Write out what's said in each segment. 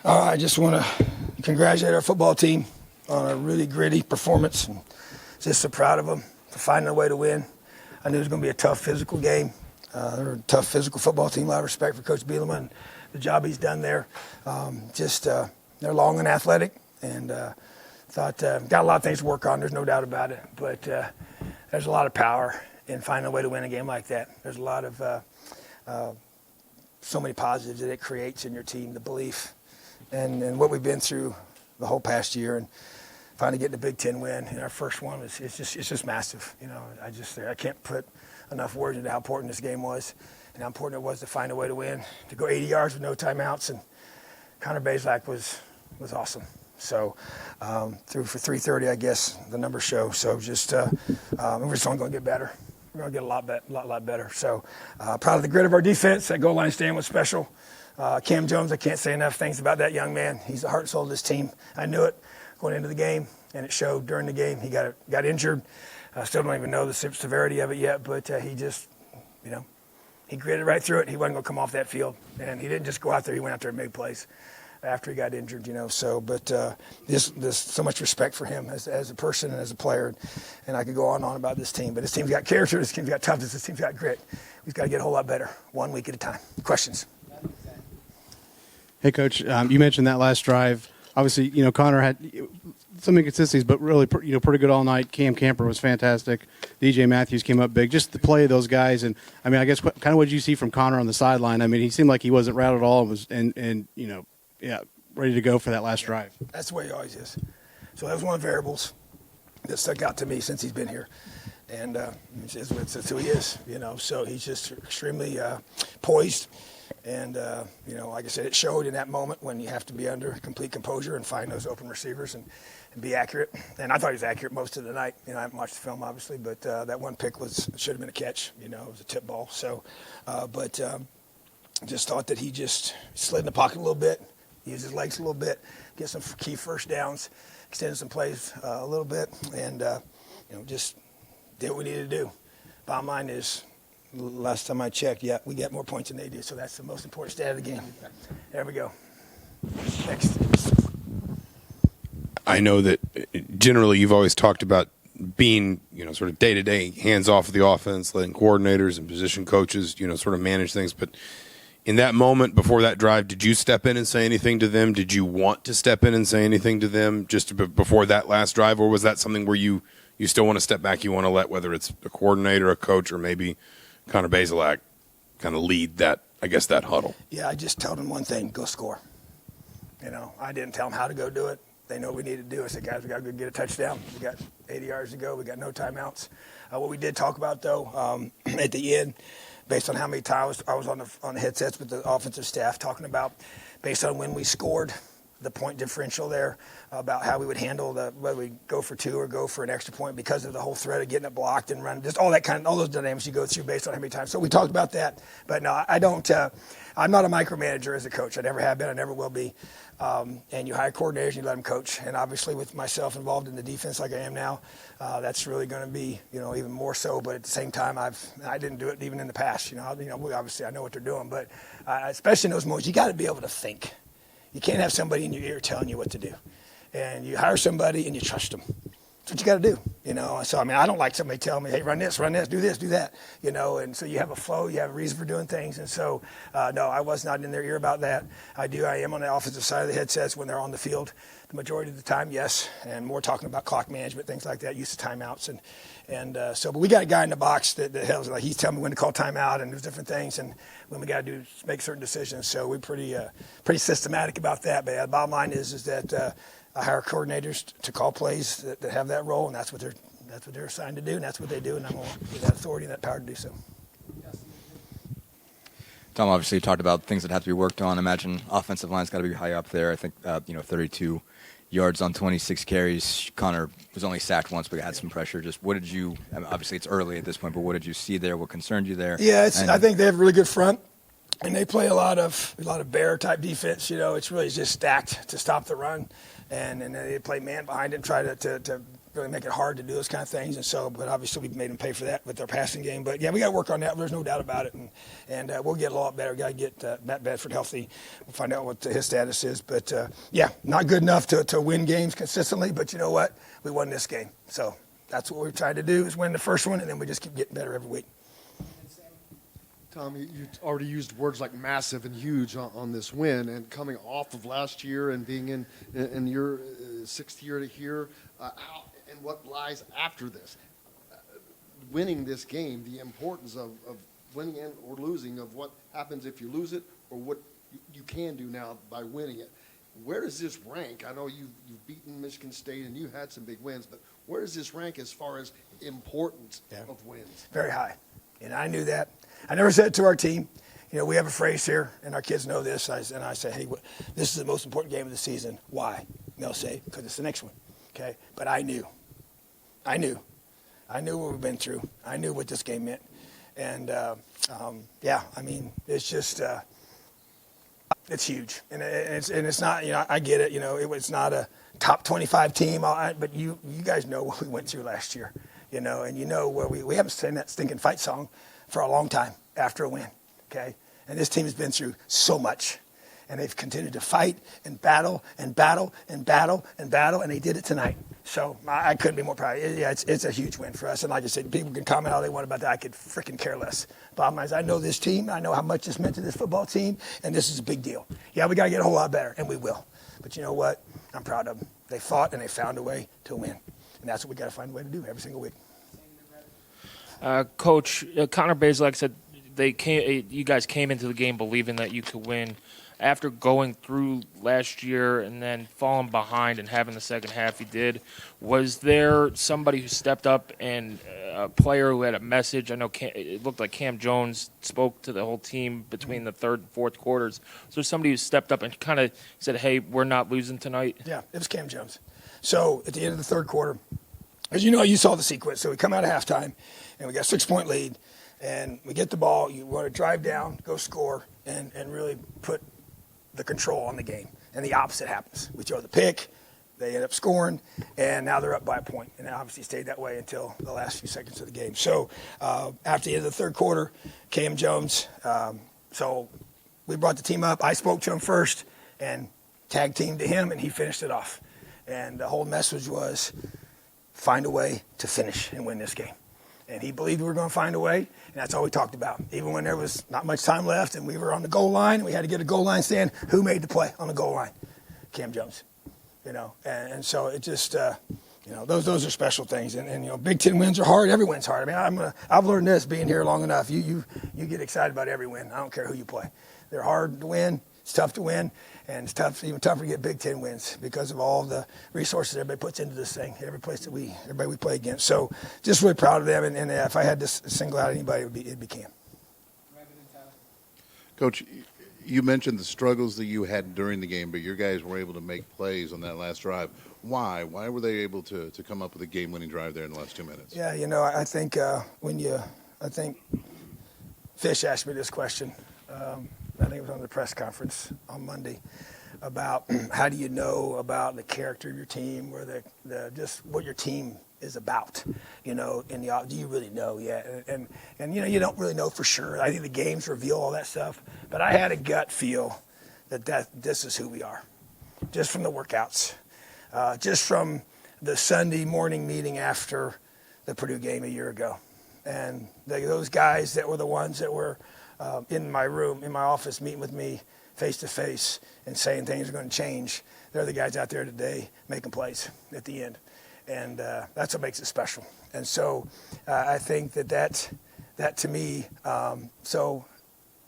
I just want to congratulate our football team on a really gritty performance. And just so proud of them for finding a way to win. I knew it was going to be a tough physical game. They're a tough physical football team. A lot of respect for Coach Bielema and the job he's done there. They're long and athletic, and got a lot of things to work on. There's no doubt about it. But there's a lot of power in finding a way to win a game like that. There's a lot of so many positives that it creates in your team, the belief, and what we've been through the whole past year, and finally getting a Big Ten win in our first one it's just massive. You know, I can't put enough words into how important this game was and how important it was to find a way to win, to go 80 yards with no timeouts, and Connor Bazelak was awesome. So through for 330, I guess the numbers show. So we're just only going to get better. We're going to get a lot better. So proud of the grit of our defense. That goal line stand was special. Cam Jones, I can't say enough things about that young man. He's the heart and soul of this team. I knew it going into the game, and it showed during the game. He got injured. I still don't even know the severity of it yet, but he just, he gritted right through it. He wasn't going to come off that field, and he didn't just go out there. He went out there and made plays after he got injured, So, but there's so much respect for him as a person and as a player, and I could go on and on about this team. But this team's got character. This team's got toughness. This team's got grit. We've got to get a whole lot better, 1 week at a time. Questions? Hey, Coach, you mentioned that last drive. Obviously, Connor had some inconsistencies, but really, pretty good all night. Cam Camper was fantastic. DJ Matthews came up big. Just the play of those guys, and I guess kind of what did you see from Connor on the sideline? He seemed like he wasn't rattled at all, and ready to go for that last drive. That's the way he always is. So that was one of the variables that stuck out to me since he's been here, and that's who he is. So he's just extremely poised. And, like I said, it showed in that moment when you have to be under complete composure and find those open receivers and be accurate. And I thought he was accurate most of the night. I haven't watched the film, obviously, but that one pick should have been a catch. It was a tip ball. So, just thought that he just slid in the pocket a little bit, used his legs a little bit, get some key first downs, extended some plays a little bit, and, just did what we needed to do. Bottom line is, last time I checked, we got more points than they do, so that's the most important stat of the game. There we go. Next. I know that generally you've always talked about being, sort of day-to-day hands off of the offense, letting coordinators and position coaches, sort of manage things. But in that moment before that drive, did you step in and say anything to them? Did you want to step in and say anything to them just before that last drive, or was that something where you still want to step back, you want to let, whether it's a coordinator, a coach, or maybe Connor Bazelak kind of lead that huddle? Yeah, I just told him one thing: go score. I didn't tell them how to go do it. They know what we need to do. I said, guys, we got to go get a touchdown. We got 80 yards to go. We got no timeouts. What we did talk about, though, at the end, based on how many times I was on the headsets with the offensive staff talking about, based on when we scored, the point differential there, about how we would handle whether we go for two or go for an extra point because of the whole threat of getting it blocked and run, just all those dynamics you go through based on how many times. So we talked about that, but no, I don't. I'm not a micromanager as a coach. I never have been. I never will be. And you hire coordinators and you let them coach. And obviously, with myself involved in the defense like I am now, that's really going to be even more so. But at the same time, I didn't do it even in the past. Obviously I know what they're doing, but especially in those moments, you got to be able to think. You can't have somebody in your ear telling you what to do. And you hire somebody and you trust them. That's what you got to do, So, I don't like somebody telling me, hey, run this, do this, do that, And so you have a flow, you have a reason for doing things. And so, no, I was not in their ear about that. I am on the offensive side of the headsets when they're on the field. The majority of the time, yes, and more talking about clock management, things like that, use of timeouts. But we got a guy in the box that helps, like he's telling me when to call timeout and there's different things and when we got to make certain decisions. So we're pretty systematic about that. But the bottom line is that I hire coordinators to call plays that have that role, and that's what they're assigned to do, and that's what they do, and I'm going to give that authority and that power to do so. Tom, obviously you talked about things that have to be worked on. I imagine offensive line's got to be high up there. I think 32 yards on 26 carries. Connor was only sacked once, but had some pressure. Just what did you? Obviously it's early at this point, but what did you see there? What concerned you there? Yeah, I think they have a really good front. And they play a lot of bear type defense. It's really just stacked to stop the run, and they play man behind it and try to really make it hard to do those kind of things. And so, but obviously we made them pay for that with their passing game. But yeah, we got to work on that. There's no doubt about it. And we'll get a lot better. We got to get Matt Bedford healthy. We'll find out what his status is. But yeah, not good enough to win games consistently. But you know what? We won this game. So that's what we're trying to do, is win the first one, and then we just keep getting better every week. Tom, you already used words like massive and huge on this win, and coming off of last year and being in your sixth year to here, and what lies after this. Winning this game, the importance of winning or losing, of what happens if you lose it, or what you can do now by winning it. Where does this rank? I know you've beaten Michigan State and you had some big wins, but where does this rank as far as importance of wins? Very high. And I knew that. I never said it to our team. You know, we have a phrase here, and our kids know this. And I say, hey, this is the most important game of the season. Why? And they'll say, because it's the next one. Okay? But I knew what we've been through. I knew what this game meant. And, yeah, I mean, it's just it's huge. And it's not, you know, I get it. You know, it's not a top 25 team. But you guys know what we went through last year. You know, and you know where we haven't sang that stinking fight song for a long time after a win, okay? And this team has been through so much. And they've continued to fight and battle and battle and battle and battle, and they did it tonight. So I couldn't be more proud. Yeah, it's a huge win for us. And like I said, people can comment all they want about that. I could freaking care less. Bottom line is, I know this team. I know how much this meant to this football team, and this is a big deal. Yeah, we got to get a whole lot better, and we will. But you know what? I'm proud of them. They fought, and they found a way to win. And that's what we got to find a way to do every single week. Coach, Connor Bazelak said you guys came into the game believing that you could win. After going through last year and then falling behind and having the second half you did, was there somebody who stepped up and a player who had a message? I know it looked like Cam Jones spoke to the whole team between the third and fourth quarters. So somebody who stepped up and kind of said, hey, we're not losing tonight? Yeah, it was Cam Jones. So at the end of the third quarter, as you know, you saw the sequence. So we come out of halftime, and we got a 6-point lead, and we get the ball. You want to drive down, go score, and really put the control on the game. And the opposite happens. We throw the pick, they end up scoring, and now they're up by a point. And it obviously stayed that way until the last few seconds of the game. So after the end of the third quarter, Cam Jones, so we brought the team up. I spoke to him first and tag teamed to him, and he finished it off. And the whole message was, find a way to finish and win this game. And he believed we were going to find a way, and that's all we talked about. Even when there was not much time left and we were on the goal line and we had to get a goal line stand, who made the play on the goal line? Cam Jones. You know, and so it just, you know, those are special things. And you know, Big Ten wins are hard. Every win's hard. I mean, I've learned this being here long enough. You get excited about every win. I don't care who you play. They're hard to win. It's tough to win. And it's even tougher to get Big Ten wins because of all the resources everybody puts into this thing, everybody we play against. So just really proud of them. And if I had to single out anybody, it'd be Cam. Coach, you mentioned the struggles that you had during the game, but your guys were able to make plays on that last drive. Why? Why were they able to come up with a game-winning drive there in the last 2 minutes? Yeah, you know, I think I think Fish asked me this question. I think it was on the press conference on Monday about how do you know about the character of your team or the just what your team is about, you know, do you really know yet? And you know, you don't really know for sure. I think the games reveal all that stuff, but I had a gut feel that this is who we are, just from the workouts, just from the Sunday morning meeting after the Purdue game a year ago. And those guys that were the ones that were in my room, in my office, meeting with me face to face and saying things are going to change, they're the guys out there today making plays at the end. And that's what makes it special. And so I think that to me, so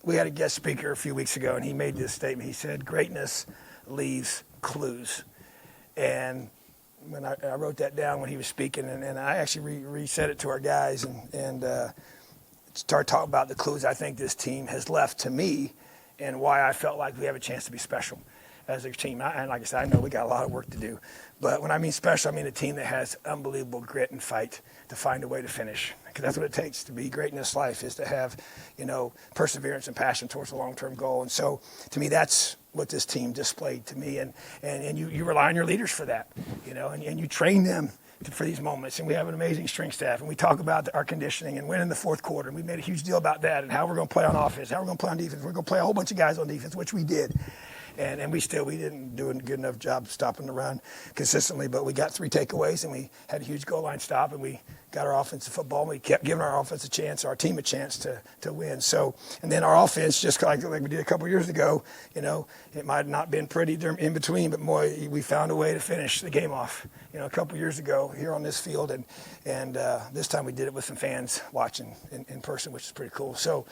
we had a guest speaker a few weeks ago, and he made this statement. He said, greatness leaves clues. And when I wrote that down when he was speaking, and I actually re-said it to our guys and start talking about the clues I think this team has left to me and why I felt like we have a chance to be special as a team. And like I said, I know we got a lot of work to do. But when I mean special, I mean a team that has unbelievable grit and fight to find a way to finish. Because that's what it takes to be great in this life, is to have, you know, perseverance and passion towards a long-term goal. And so, to me, that's what this team displayed to me. And you rely on your leaders for that, you know, and you train them for these moments, and we have an amazing strength staff, and we talk about our conditioning and winning the fourth quarter. And we made a huge deal about that and how we're going to play on offense, how we're going to play on defense. We're going to play a whole bunch of guys on defense, which we did. And we didn't do a good enough job stopping the run consistently, but we got 3 takeaways, and we had a huge goal line stop, and we got our offensive football, and we kept giving our offense a chance, our team a chance to win. So, and then our offense, just like we did a couple of years ago, it might have not been pretty in between, but boy, we found a way to finish the game off, a couple of years ago here on this field, and this time we did it with some fans watching in person, which is pretty cool. So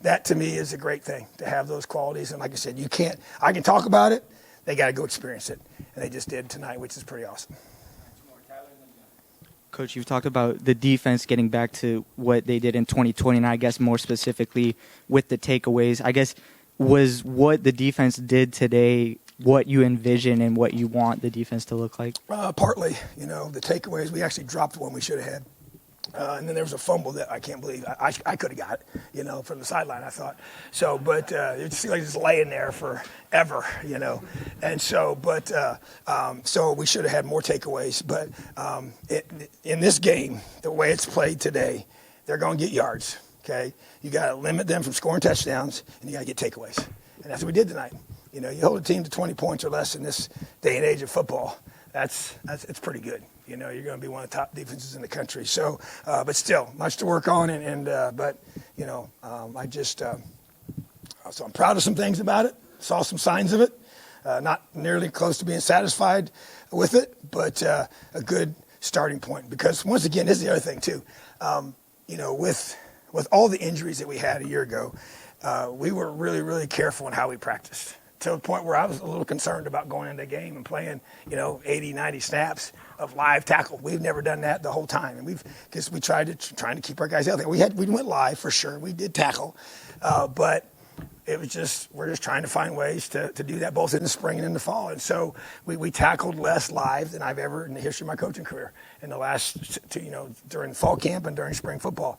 that to me is a great thing, to have those qualities. And like I said, I can talk about it, they got to go experience it. And they just did tonight, which is pretty awesome. Coach, you've talked about the defense getting back to what they did in 2020, and I guess more specifically with the takeaways. I guess, was what the defense did today what you envision and what you want the defense to look like? Partly, the takeaways, we actually dropped one we should have had. And then there was a fumble that I can't believe I could have got, from the sideline, I thought. So, but it seemed like just laying there forever, And so, so we should have had more takeaways. But in this game, the way it's played today, they're going to get yards, okay? You got to limit them from scoring touchdowns, and you got to get takeaways. And that's what we did tonight. You hold a team to 20 points or less in this day and age of football. It's pretty good. You're going to be one of the top defenses in the country. So, but still, much to work on. So I'm proud of some things about it. Saw some signs of it. Not nearly close to being satisfied with it, but a good starting point. Because once again, this is the other thing too. With all the injuries that we had a year ago, we were really, really careful in how we practiced. To the point where I was a little concerned about going into the game and playing, 80, 90 snaps of live tackle. We've never done that the whole time, and because we trying to keep our guys healthy. We went live for sure. We did tackle, but it was we're just trying to find ways to do that both in the spring and in the fall. And so we tackled less live than I've ever in the history of my coaching career in the last during fall camp and during spring football.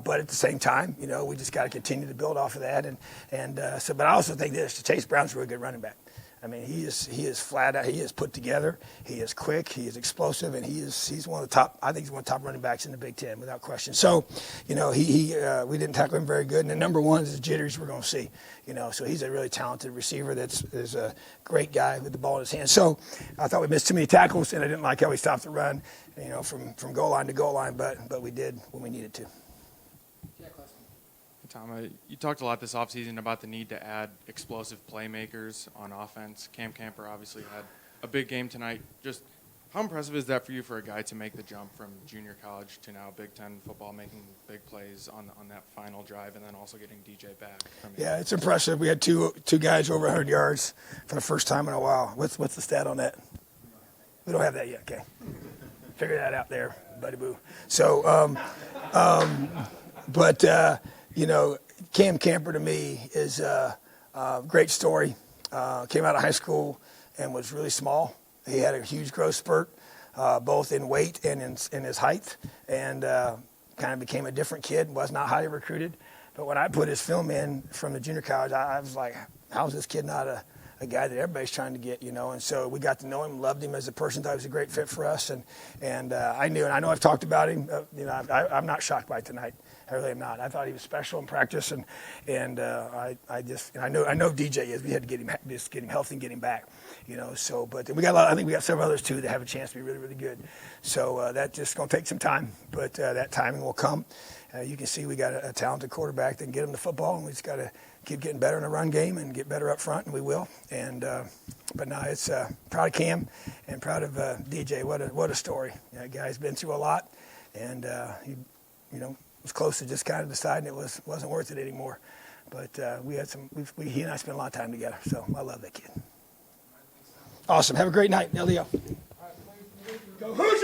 But at the same time, we just got to continue to build off of that. But I also think Chase Brown's a really good running back. I mean, he is flat out. He is put together. He is quick. He is explosive, and he's one of the top. I think he's one of the top running backs in the Big Ten without question. So, we didn't tackle him very good. And the number one is the jitters we're going to see. So he's a really talented receiver. Is a great guy with the ball in his hand. So I thought we missed too many tackles, and I didn't like how we stopped the run. From goal line to goal line, but we did when we needed to. Tom, you talked a lot this offseason about the need to add explosive playmakers on offense. Cam Camper obviously had a big game tonight. Just how impressive is that for you for a guy to make the jump from junior college to now Big Ten football, making big plays on that final drive, and then also getting DJ back? Yeah, it's impressive. We had two guys over 100 yards for the first time in a while. What's the stat on that? We don't have that yet. Okay, figure that out there, buddy boo. So, Cam Camper to me is a great story. Came out of high school and was really small. He had a huge growth spurt, both in weight and in his height, and kind of became a different kid, was not highly recruited. But when I put his film in from the junior college, I was like, how is this kid not a guy that everybody's trying to get, And so we got to know him, loved him as a person, thought he was a great fit for us. And I know I've talked about him. I'm not shocked by tonight. I really am not. I thought he was special in practice, and I know DJ is. We had to get him healthy and get him back, So, but we got I think we got several others too that have a chance to be really, really good. So that just going to take some time, but that timing will come. You can see we got a talented quarterback that can get him the football, and we just got to keep getting better in the run game and get better up front, and we will. And but no, it's proud of Cam and proud of DJ. What a story! That guy's been through a lot, and he was close to just kind of deciding it wasn't worth it anymore. But he and I spent a lot of time together, so I love that kid. Awesome. Have a great night, Leo. Go Hoosiers!